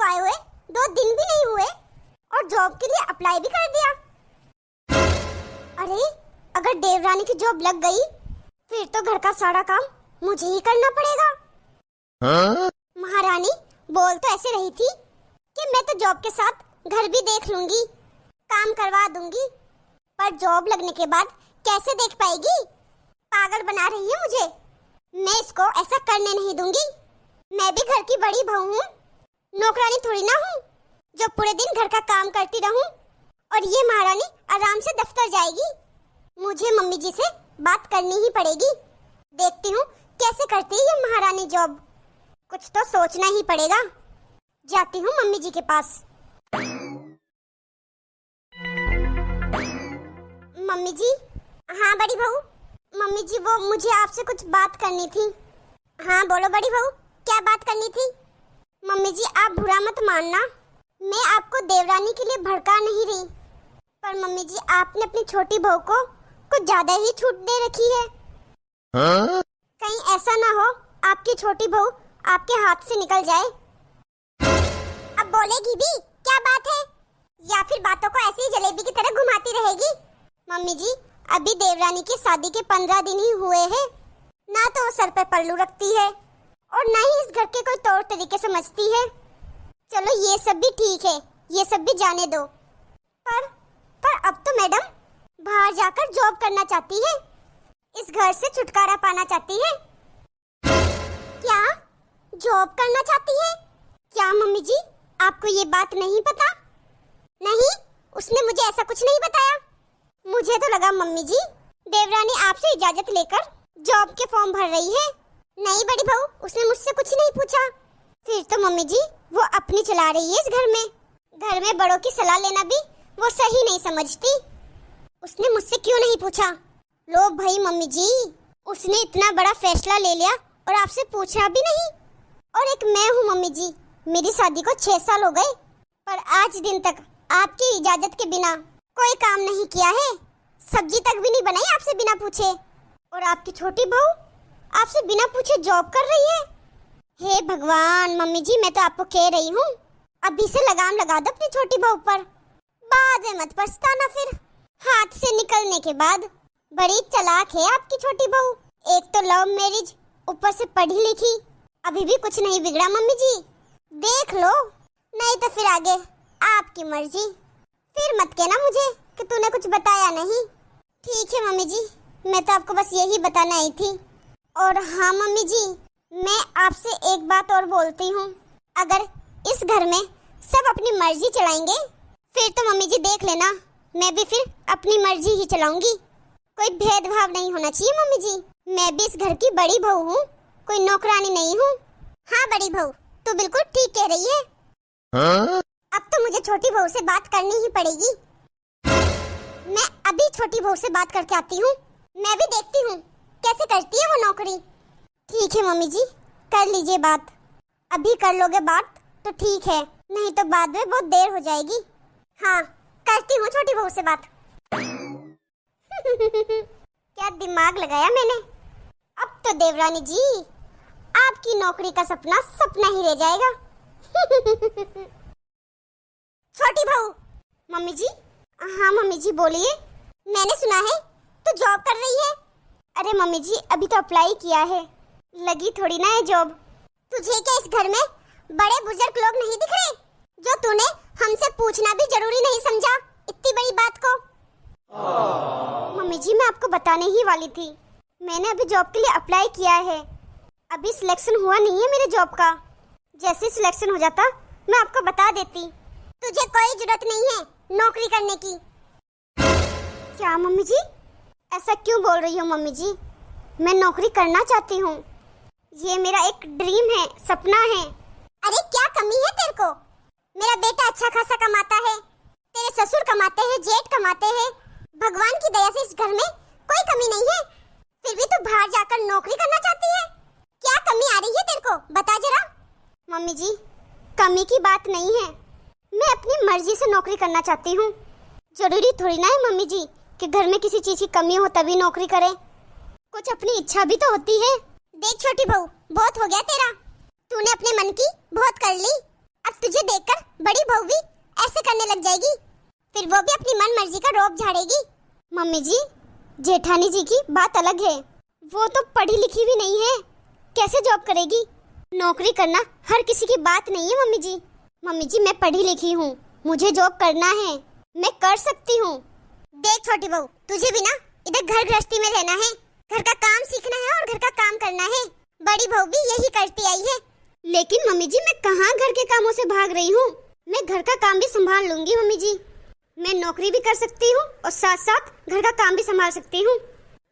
आए हुए 2 दिन भी नहीं हुए और जॉब के लिए अप्लाई भी कर दिया। अरे अगर देवरानी की जॉब लग गई फिर तो घर का सारा काम मुझे ही करना पड़ेगा। महारानी बोल तो ऐसे रही थी कि मैं तो जॉब के साथ घर भी देख लूंगी, काम करवा दूंगी, पर जॉब लगने के बाद कैसे देख पाएगी? पागल बना रही है मुझे। मैं इसको ऐसा करने नहीं दूंगी। मैं भी घर की बड़ी बहू हूँ, नौकरानी थोड़ी ना हूँ जो पूरे दिन घर का काम करती रहूं और ये महारानी आराम से दफ्तर जाएगी। मुझे मम्मी जी से बात करनी ही पड़ेगी। देखती हूँ कैसे करती है ये महारानी जॉब। कुछ तो सोचना ही पड़ेगा। जाती हूँ मम्मी जी के पास। मम्मी जी। हाँ बड़ी बहू। मम्मी जी वो मुझे आपसे कुछ बात करनी थी। हाँ बोलो बड़ी बहू, क्या बात करनी थी? मम्मी जी आप बुरा मत मानना, मैं आपको देवरानी के लिए भड़का नहीं रही, पर मम्मी जी आपने अपनी छोटी बहू को कुछ ज्यादा ही छूट दे रखी है। कहीं ऐसा ना हो आपकी छोटी बहू आपके हाथ से निकल जाए। अब बोलेगी भी क्या बात है, या फिर बातों को ऐसी जलेबी की तरह घुमाती रहेगी? मम्मी जी अभी देवरानी की शादी के 15 दिन ही हुए हैं, ना तो वो सर पर पल्लू रखती है और ना ही इस घर के कोई तौर तरीके समझती है। चलो ये सब भी ठीक है, ये सब भी जाने दो, पर अब तो मैडम बाहर जाकर जॉब करना चाहती है, इस घर से छुटकारा पाना चाहती है। क्या जॉब करना चाहती है? क्या मम्मी जी आपको ये बात नहीं पता? नहीं, उसने मुझे ऐसा कुछ नहीं बताया। मुझे तो लगा मम्मी जी देवरानी आपसे इजाजत लेकर जॉब के फॉर्म भर रही है। नहीं बड़ी बहू, उसने मुझसे कुछ नहीं पूछा। फिर तो मम्मी जी वो अपनी चला रही है इस घर में। घर में बड़ों की सलाह लेना भी वो सही नहीं समझती। उसने मुझसे क्यों नहीं पूछा? लो भाई मम्मी जी, उसने इतना बड़ा फैसला ले लिया और आपसे पूछा भी नहीं। और एक मैं हूँ मम्मी जी, मेरी शादी को 6 साल हो गए, पर आज दिन तक आपकी इजाजत के बिना कोई काम नहीं किया है। सब्जी तक भी नहीं बनाई आपसे बिना पूछे। और आपकी छोटी बहू आपसे बिना पूछे जॉब कर रही है। हे भगवान मम्मी जी, मैं तो आपको कह रही हूँ अभी से लगाम लगा दो अपनी छोटी बहू पर, बाद में मत पछताना फिर। हाथ से निकलने के बाद। बड़ी चालाक है आपकी छोटी बहू। एक तो लव मैरिज, ऊपर से पढ़ी लिखी, अभी भी कुछ नहीं बिगड़ा मम्मी जी। देख लो, नहीं तो फिर आगे आपकी मर्जी। फिर मत कहना मुझे कि तूने कुछ बताया नहीं। ठीक है मम्मी जी, मैं तो आपको बस यही बताना आई थी। और हाँ मम्मी जी, मैं आपसे एक बात और बोलती हूँ, अगर इस घर में सब अपनी मर्जी चलाएंगे फिर तो मम्मी जी देख लेना, मैं भी फिर अपनी मर्जी ही चलाऊंगी। कोई भेदभाव नहीं होना चाहिए मम्मी जी। मैं भी इस घर की बड़ी बहू हूँ, कोई नौकरानी नहीं हूँ। हाँ बड़ी बहू, तू बिल्कुल ठीक कह रही है। अब तो मुझे छोटी बहू से बात करनी ही पड़ेगी। मैं अभी छोटी बहू से बात करके आती हूँ। मैं भी देखती हूँ कैसे करती है वो नौकरी। ठीक है मम्मी जी, कर लीजिए बात। अभी कर लोगे बात तो ठीक है, नहीं तो बाद में बहुत देर हो जाएगी। हाँ करती हूँ छोटी बहू से बात। क्या दिमाग लगाया मैंने। अब तो देवरानी जी आपकी नौकरी का सपना सपना ही रह जाएगा। छोटी बहू। मम्मी जी। हाँ मम्मी जी बोलिए। मैंने सुना है तू जॉब कर रही है। अरे मम्मी जी अभी तो अप्लाई किया है, लगी थोड़ी ना है जॉब। तुझे क्या इस घर में बड़े बुजुर्ग लोग नहीं दिख रहे जो तूने हमसे पूछना भी जरूरी नहीं समझा इतनी बड़ी बात को? मम्मी जी मैं आपको बताने ही वाली थी, मैंने अभी जॉब के लिए अप्लाई किया है। अभी सिलेक्शन हुआ नहीं है मेरे जॉब का। जैसे सिलेक्शन हो जाता मैं आपको बता देती। तुझे कोई जरूरत नहीं है नौकरी करने की। क्या मम्मी जी, ऐसा क्यों बोल रही हो मम्मी जी? मैं नौकरी करना चाहती हूँ, ये मेरा एक ड्रीम है, सपना है। अरे क्या कमी है तेरे को? मेरा बेटा अच्छा खासा कमाता है, तेरे ससुर कमाते हैं, जेठ कमाते हैं, भगवान की दया से इस घर में कोई कमी नहीं है, फिर भी तू बाहर जाकर नौकरी करना चाहती है। क्या कमी आ रही है तेरे को, बता जरा। मम्मी जी कमी की बात नहीं है, मैं अपनी मर्जी से नौकरी करना चाहती हूँ। जरूरी थोड़ी ना है मम्मी जी कि घर में किसी चीज की कमी हो तभी नौकरी करे, कुछ अपनी इच्छा भी तो होती है। देख छोटी बहू, बहुत हो गया तेरा, तूने अपने मन की बहुत कर ली, अब अब तुझे देखकर बड़ी बहू भी ऐसे करने लग जाएगी, फिर वो भी अपनी मन मर्जी का रोब झाड़ेगी। मम्मी जी, जेठानी जी की बात अलग है, वो तो पढ़ी लिखी भी नहीं है, कैसे जॉब करेगी? नौकरी करना हर किसी की बात नहीं है मम्मी जी। मम्मी जी, मैं पढ़ी लिखी हूँ, मुझे जॉब करना है, मैं कर सकती हूँ। देख छोटी बहू, तुझे भी ना इधर घर गृहस्थी में रहना है, घर का काम सीखना है और घर का काम करना है। बड़ी बहू भी यही करती आई है। लेकिन मम्मी जी, मैं कहाँ घर के कामों से भाग रही हूँ, मैं घर का काम भी संभाल लूंगी मम्मी जी। मैं नौकरी भी कर सकती हूँ और साथ साथ घर का काम भी संभाल सकती हूँ।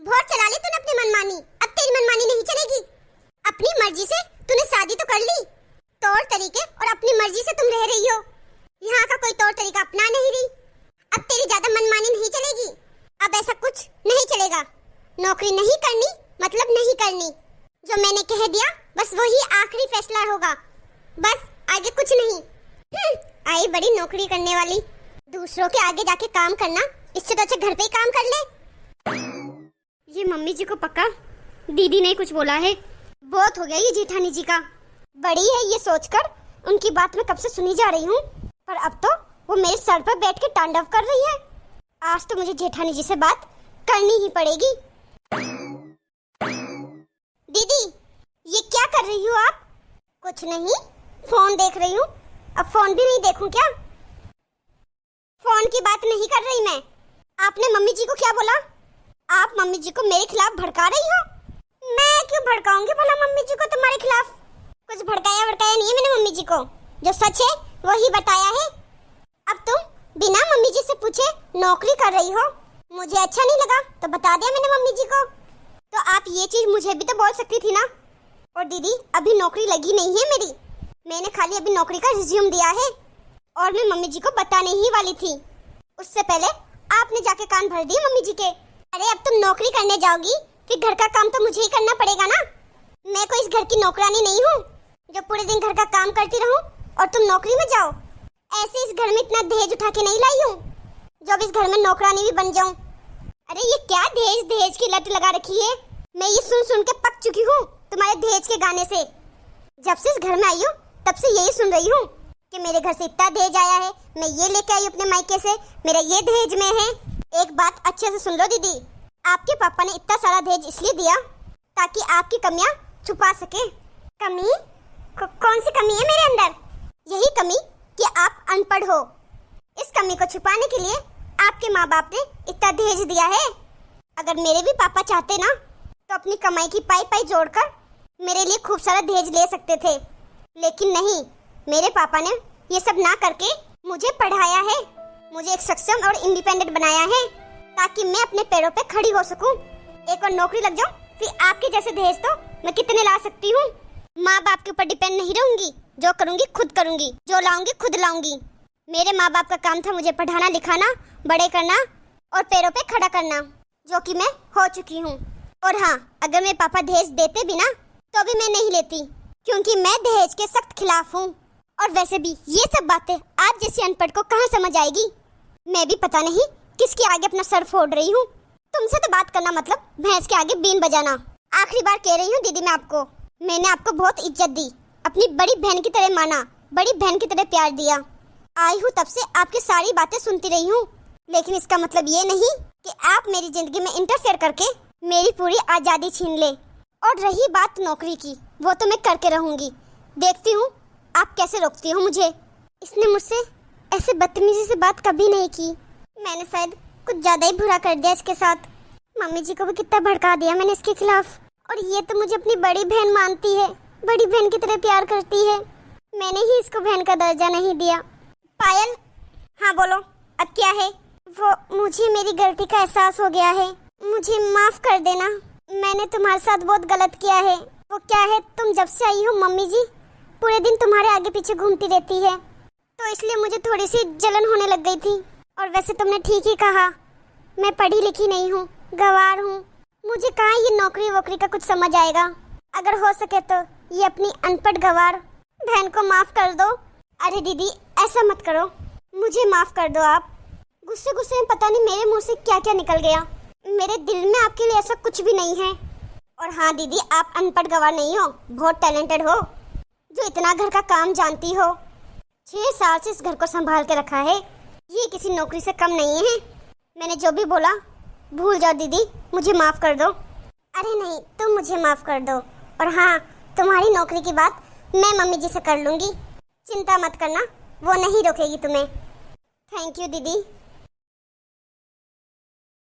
बहुत चला ली तूने अपनी मनमानी, अब तेरी मनमानी नहीं चलेगी। अपनी मर्जी से तूने शादी तो कर ली, तौर तरीके और अपनी मर्जी से तुम रह रही हो, यहाँ का कोई तौर तरीका अपना नहीं रही। अब तेरी ज्यादा मनमानी नहीं चलेगी, अब ऐसा कुछ नहीं चलेगा। नौकरी नहीं करनी मतलब नहीं करनी, जो मैंने कह दिया बस वही आखिरी फैसला होगा, बस आगे कुछ नहीं। आई बड़ी नौकरी करने वाली, दूसरों के आगे जाके काम करना, इससे तो अच्छा घर पे ही काम कर ले। ये मम्मी जी को पक्का दीदी ने कुछ बोला है, बहुत हो गया ये जेठानी जी का। बड़ी है ये सोचकर उनकी बात मैं कब से सुनी जा रही हूँ, पर अब तो वो मेरे सर पर बैठ के तांडव कर रही है। आज तो मुझे जेठानी जी से बात करनी ही पड़ेगी। दीदी, ये क्या कर रही हो आप? कुछ नहीं, फोन देख रही हूँ। अब फोन भी नहीं देखूं क्या? फोन की बात नहीं कर रही मैं। आपने मम्मी जी को क्या बोला? आप मम्मी जी को मेरे खिलाफ भड़का रही हो। मैं क्यों भड़काऊंगी भला मम्मी जी को तुम्हारे खिलाफ? कुछ भड़काया नहीं है मैंने मम्मी जी को, जो सच है वही बताया है। अब तुम बिना मम्मी जी से पूछे नौकरी कर रही हो, मुझे अच्छा नहीं लगा तो बता दिया मैंने मम्मी जी को। तो आप ये चीज मुझे भी तो बोल सकती थी ना। और दीदी, अभी नौकरी लगी नहीं है मेरी, मैंने खाली अभी नौकरी का रिज्यूम दिया है और मैं मम्मी जी को बताने ही वाली थी। उससे पहले आपने जाके कान भर दिए मम्मी जी के। अरे अब तुम नौकरी करने जाओगी, फिर घर का काम तो मुझे ही करना पड़ेगा ना। मैं कोई इस घर की नौकरानी नहीं हूँ जो पूरे दिन घर का काम करती रहूं और तुम नौकरी में जाओ। ऐसे इस घर में इतना दहेज उठा के नहीं लाई हूँ जो अब इस घर में नौकरानी भी बन जाऊं। अरे ये क्या दहेज की लत लगा रखी है? मैं ये सुन के पक चुकी हूँ तुम्हारे दहेज के गाने से। जब से इस घर में आई हूँ तब से यही सुन रही हूँ कि मेरे घर से इतना दहेज आया है, मैं ये लेके आई अपने मायके से, मेरा ये दहेज में है। एक बात अच्छे से सुन लो दीदी, आपके पापा ने इतना सारा दहेज इसलिए दिया ताकि आपकी कमियां छुपा सके। कमी? कौन सी कमी है मेरे अंदर? यही कमी कि आप अनपढ़ हो। इस कमी को छुपाने के लिए आपके माँ बाप ने इतना दहेज दिया है। अगर मेरे भी पापा चाहते ना तो अपनी कमाई की पाई जोड़कर मेरे लिए खूब सारा दहेज ले सकते थे, लेकिन नहीं, मेरे पापा ने ये सब ना करके मुझे पढ़ाया है, मुझे एक सक्षम और इंडिपेंडेंट बनाया है ताकि मैं अपने पैरों पे खड़ी हो सकूं। एक और नौकरी लग जाऊं, फिर आपके जैसे दहेज तो मैं कितने ला सकती हूँ। माँ बाप के ऊपर डिपेंड नहीं रहूंगी, जो करूंगी खुद करूंगी, जो लाऊंगी खुद लाऊंगी। मेरे माँ बाप का काम था मुझे पढ़ाना लिखाना, बड़े करना और पैरों पे खड़ा करना, जो कि मैं हो चुकी हूँ। और हाँ, अगर मेरे पापा दहेज देते भी ना तो भी मैं नहीं लेती, क्योंकि मैं दहेज के सख्त खिलाफ हूँ। और वैसे भी ये सब बातें आप जैसी अनपढ़ को कहाँ समझ आएगी? मैं भी पता नहीं किसके आगे अपना सर फोड़ रही हूँ। तुमसे तो बात करना मतलब भैंस के आगे बीन बजाना। आखिरी बार कह रही हूँ दीदी, मैं आपको, मैंने आपको बहुत इज्जत दी, अपनी बड़ी बहन की तरह माना, बड़ी बहन की तरह प्यार दिया। आई हूँ तब से आपकी सारी बातें सुनती रही हूँ, लेकिन इसका मतलब ये नहीं कि आप मेरी जिंदगी में इंटरफेयर करके मेरी पूरी आज़ादी छीन ले। और रही बात नौकरी की, वो तो मैं करके रहूंगी। देखती हूँ आप कैसे रोकती हो मुझे। इसने मुझसे ऐसे बदतमीजी से बात कभी नहीं की। मैंने शायद कुछ ज्यादा ही बुरा कर दिया इसके साथ। मम्मी जी को भी कितना भड़का दिया मैंने इसके खिलाफ, और ये तो मुझे अपनी बड़ी बहन मानती है, बड़ी बहन की तरह प्यार करती है। मैंने ही इसको बहन का दर्जा नहीं दिया। पायल, हाँ बोलो, अब क्या है? वो मुझे मेरी गलती का एहसास हो गया है, मुझे माफ कर देना। मैंने तुम्हारे साथ बहुत गलत किया है। वो क्या है, तुम जब से आई हो मम्मी जी पूरे दिन तुम्हारे आगे पीछे घूमती रहती है, तो इसलिए मुझे थोड़ी सी जलन होने लग गई थी। और वैसे तुमने ठीक ही कहा, मैं पढ़ी लिखी नहीं हूँ, गंवार हूँ, मुझे कहाँ ये नौकरी वोकरी का कुछ समझ आएगा। अगर हो सके तो ये अपनी अनपढ़ गंवार बहन को माफ कर दो। अरे दीदी, ऐसा मत करो, मुझे माफ कर दो आप। गुस्से गुस्से में पता नहीं मेरे मुंह से क्या क्या निकल गया। मेरे दिल में आपके लिए ऐसा कुछ भी नहीं है। और हाँ दीदी, आप अनपढ़ गंवार नहीं हो, बहुत टैलेंटेड हो, जो इतना घर का काम जानती हो। 6 साल से इस घर को संभाल के रखा है, ये किसी नौकरी से कम नहीं है। मैंने जो भी बोला भूल जाओ दीदी, मुझे माफ़ कर दो। अरे नहीं, तुम मुझे माफ़ कर दो। और हाँ, तुम्हारी नौकरी की बात मैं मम्मी जी से कर लूँगी, चिंता मत करना, वो नहीं रोकेगी तुम्हें। थैंक यू दीदी।